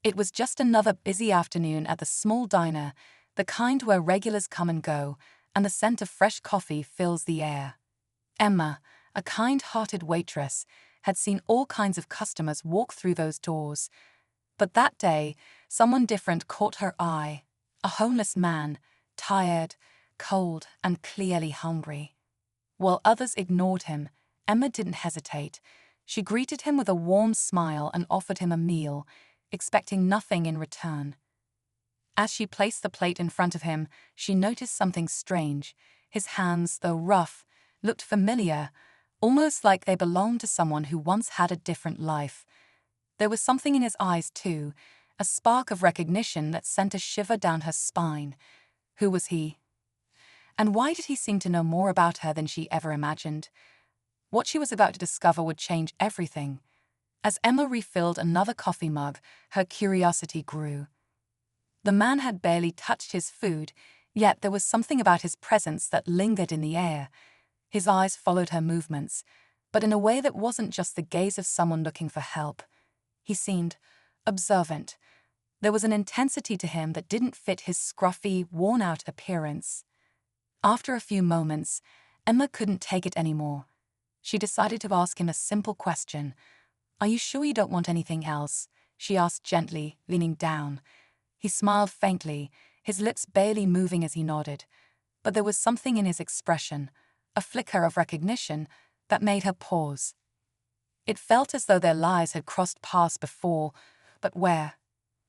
It was just another busy afternoon at the small diner, the kind where regulars come and go, and the scent of fresh coffee fills the air. Emma, a kind-hearted waitress, had seen all kinds of customers walk through those doors. But that day, someone different caught her eye. A homeless man, tired, cold, and clearly hungry. While others ignored him, Emma didn't hesitate. She greeted him with a warm smile and offered him a meal, expecting nothing in return. As she placed the plate in front of him, she noticed something strange. His hands, though rough, looked familiar, almost like they belonged to someone who once had a different life. There was something in his eyes, too, a spark of recognition that sent a shiver down her spine. Who was he? And why did he seem to know more about her than she ever imagined? What she was about to discover would change everything. As Emma refilled another coffee mug, her curiosity grew. The man had barely touched his food, yet there was something about his presence that lingered in the air. His eyes followed her movements, but in a way that wasn't just the gaze of someone looking for help. He seemed observant. There was an intensity to him that didn't fit his scruffy, worn-out appearance. After a few moments, Emma couldn't take it anymore. She decided to ask him a simple question. "Are you sure you don't want anything else?" she asked gently, leaning down. He smiled faintly, his lips barely moving as he nodded. But there was something in his expression, a flicker of recognition, that made her pause. It felt as though their lives had crossed paths before, but where?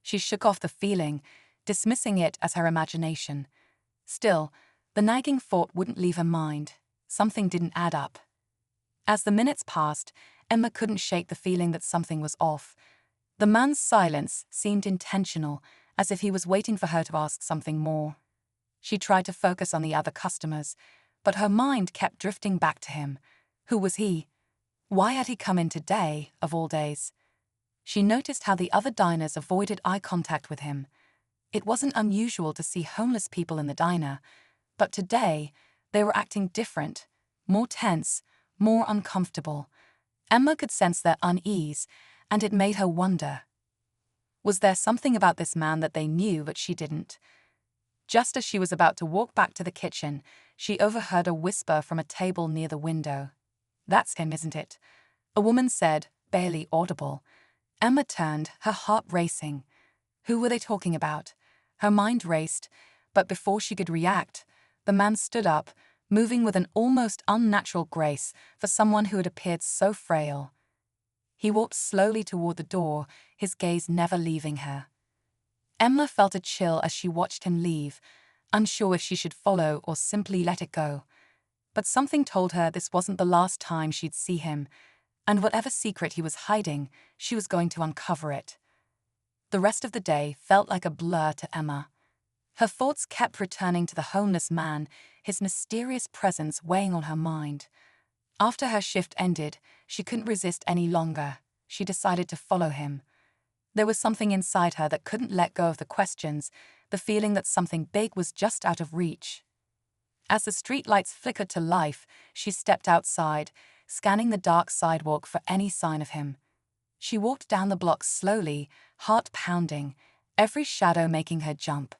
She shook off the feeling, dismissing it as her imagination. Still, the nagging thought wouldn't leave her mind. Something didn't add up. As the minutes passed, Emma couldn't shake the feeling that something was off. The man's silence seemed intentional, as if he was waiting for her to ask something more. She tried to focus on the other customers, but her mind kept drifting back to him. Who was he? Why had he come in today, of all days? She noticed how the other diners avoided eye contact with him. It wasn't unusual to see homeless people in the diner, but today they were acting different, more tense, more uncomfortable. Emma could sense their unease, and it made her wonder. Was there something about this man that they knew but she didn't? Just as she was about to walk back to the kitchen, she overheard a whisper from a table near the window. "That's him, isn't it?" a woman said, barely audible. Emma turned, her heart racing. Who were they talking about? Her mind raced, but before she could react, the man stood up, moving with an almost unnatural grace for someone who had appeared so frail. He walked slowly toward the door, his gaze never leaving her. Emma felt a chill as she watched him leave, unsure if she should follow or simply let it go. But something told her this wasn't the last time she'd see him, and whatever secret he was hiding, she was going to uncover it. The rest of the day felt like a blur to Emma. Her thoughts kept returning to the homeless man, his mysterious presence weighing on her mind. After her shift ended, she couldn't resist any longer. She decided to follow him. There was something inside her that couldn't let go of the questions, the feeling that something big was just out of reach. As the streetlights flickered to life, she stepped outside, scanning the dark sidewalk for any sign of him. She walked down the block slowly, heart pounding, every shadow making her jump.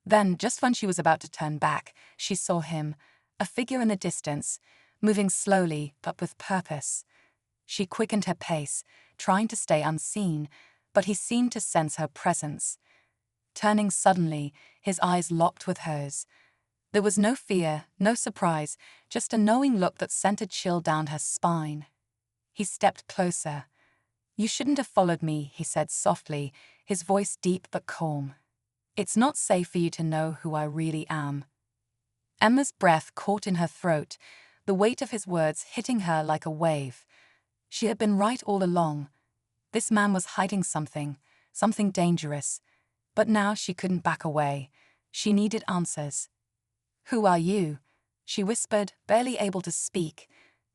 Then, just when she was about to turn back, she saw him, a figure in the distance, moving slowly but with purpose. She quickened her pace, trying to stay unseen, but he seemed to sense her presence. Turning suddenly, his eyes locked with hers. There was no fear, no surprise, just a knowing look that sent a chill down her spine. He stepped closer. "You shouldn't have followed me," he said softly, his voice deep but calm. "It's not safe for you to know who I really am." Emma's breath caught in her throat, the weight of his words hitting her like a wave. She had been right all along. This man was hiding something dangerous. But now she couldn't back away. She needed answers. "Who are you?" she whispered, barely able to speak.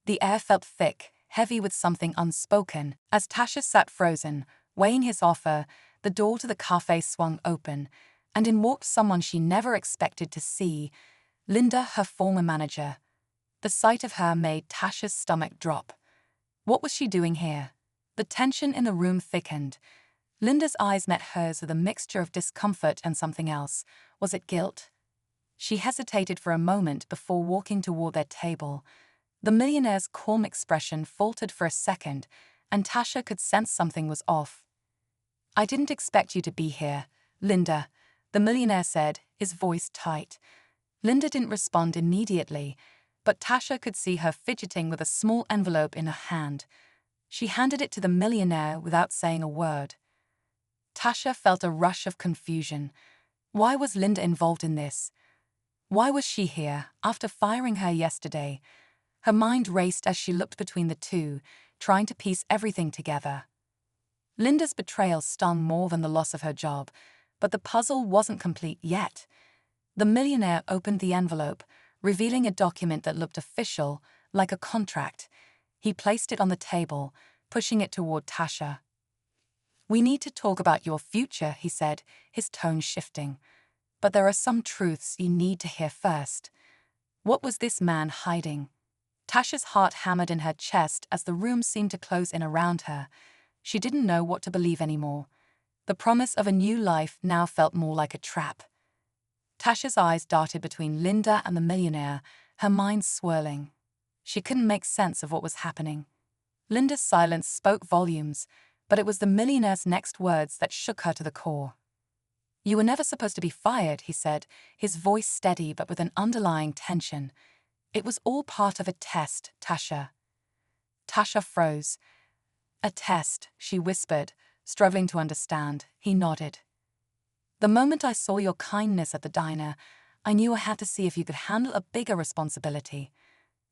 The air felt thick, heavy with something unspoken. As Tasha sat frozen, weighing his offer, the door to the cafe swung open, and in walked someone she never expected to see, Linda, her former manager. The sight of her made Tasha's stomach drop. What was she doing here? The tension in the room thickened. Linda's eyes met hers with a mixture of discomfort and something else. Was it guilt? She hesitated for a moment before walking toward their table. The millionaire's calm expression faltered for a second, and Tasha could sense something was off. "I didn't expect you to be here, Linda," the millionaire said, his voice tight. Linda didn't respond immediately, but Tasha could see her fidgeting with a small envelope in her hand. She handed it to the millionaire without saying a word. Tasha felt a rush of confusion. Why was Linda involved in this? Why was she here, after firing her yesterday? Her mind raced as she looked between the two, trying to piece everything together. Linda's betrayal stung more than the loss of her job, but the puzzle wasn't complete yet. The millionaire opened the envelope, revealing a document that looked official, like a contract. He placed it on the table, pushing it toward Tasha. "We need to talk about your future," he said, his tone shifting. "But there are some truths you need to hear first." What was this man hiding? Tasha's heart hammered in her chest as the room seemed to close in around her. She didn't know what to believe anymore. The promise of a new life now felt more like a trap. Tasha's eyes darted between Linda and the millionaire, her mind swirling. She couldn't make sense of what was happening. Linda's silence spoke volumes, but it was the millionaire's next words that shook her to the core. "You were never supposed to be fired," he said, his voice steady but with an underlying tension. "It was all part of a test, Tasha." Tasha froze. "A test," she whispered, struggling to understand. He nodded. "The moment I saw your kindness at the diner, I knew I had to see if you could handle a bigger responsibility.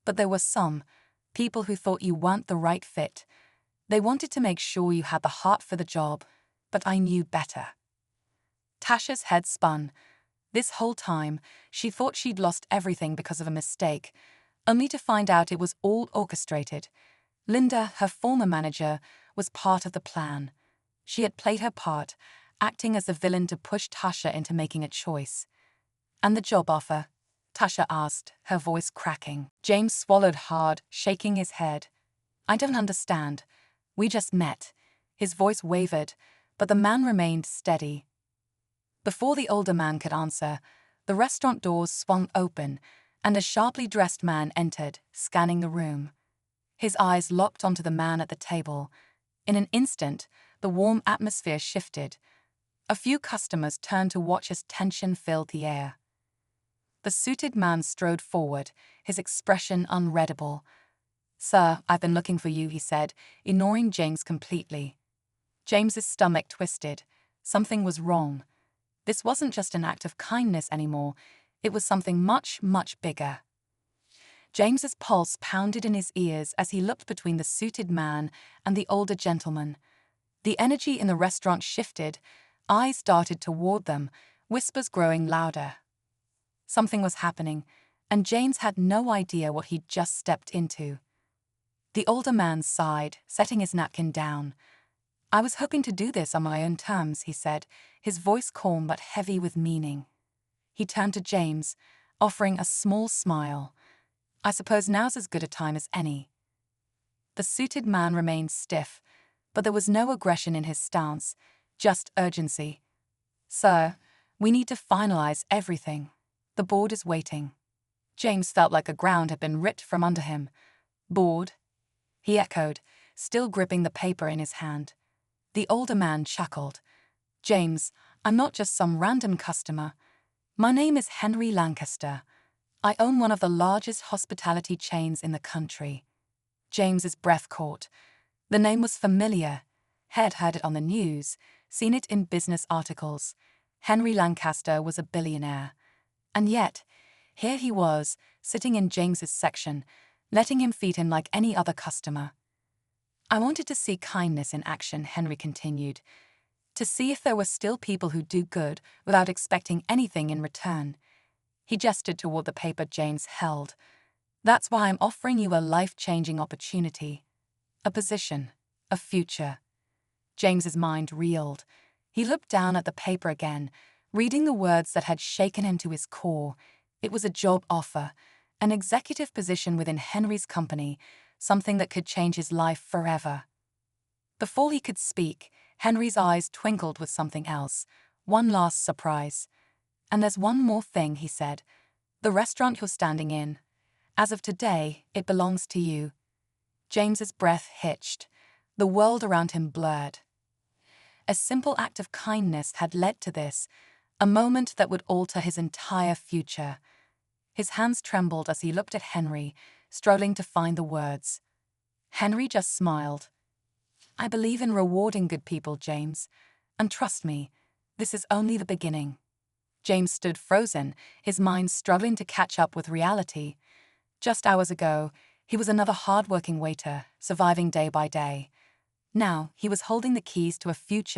But there were some people who thought you weren't the right fit. They wanted to make sure you had the heart for the job, but I knew better." Tasha's head spun. This whole time, she thought she'd lost everything because of a mistake, only to find out it was all orchestrated. Linda, her former manager, was part of the plan. She had played her part, acting as the villain to push Tasha into making a choice. "And the job offer?" Tasha asked, her voice cracking. James swallowed hard, shaking his head. "I don't understand. We just met." His voice wavered, but the man remained steady. Before the older man could answer, the restaurant doors swung open, and a sharply dressed man entered, scanning the room. His eyes locked onto the man at the table. In an instant, the warm atmosphere shifted. A few customers turned to watch as tension filled the air. The suited man strode forward, his expression unreadable. "Sir, I've been looking for you," he said, ignoring James completely. James's stomach twisted. Something was wrong. This wasn't just an act of kindness anymore. It was something much, much bigger. James's pulse pounded in his ears as he looked between the suited man and the older gentleman. The energy in the restaurant shifted, eyes darted toward them, whispers growing louder. Something was happening, and James had no idea what he'd just stepped into. The older man sighed, setting his napkin down. "I was hoping to do this on my own terms," he said, his voice calm but heavy with meaning. He turned to James, offering a small smile. "I suppose now's as good a time as any." The suited man remained stiff, but there was no aggression in his stance, just urgency. "Sir, we need to finalize everything. The board is waiting." James felt like the ground had been ripped from under him. "Board?" he echoed, still gripping the paper in his hand. The older man chuckled. "James, I'm not just some random customer. My name is Henry Lancaster. I own one of the largest hospitality chains in the country." James's breath caught. The name was familiar. He'd heard it on the news, seen it in business articles. Henry Lancaster was a billionaire. And yet, here he was, sitting in James's section, letting him feed him like any other customer. "I wanted to see kindness in action," Henry continued, "to see if there were still people who do good without expecting anything in return." He gestured toward the paper James held. "That's why I'm offering you a life-changing opportunity. A position. A future." James's mind reeled. He looked down at the paper again, reading the words that had shaken him to his core. It was a job offer, an executive position within Henry's company, something that could change his life forever. Before he could speak, Henry's eyes twinkled with something else. One last surprise. And there's one more thing, he said. The restaurant you're standing in. As of today, it belongs to you. James's breath hitched. The world around him blurred. A simple act of kindness had led to this, a moment that would alter his entire future. His hands trembled as he looked at Henry, struggling to find the words. Henry just smiled. I believe in rewarding good people, James. And trust me, this is only the beginning. James stood frozen, his mind struggling to catch up with reality. Just hours ago, he was another hard-working waiter, surviving day by day. Now, he was holding the keys to a future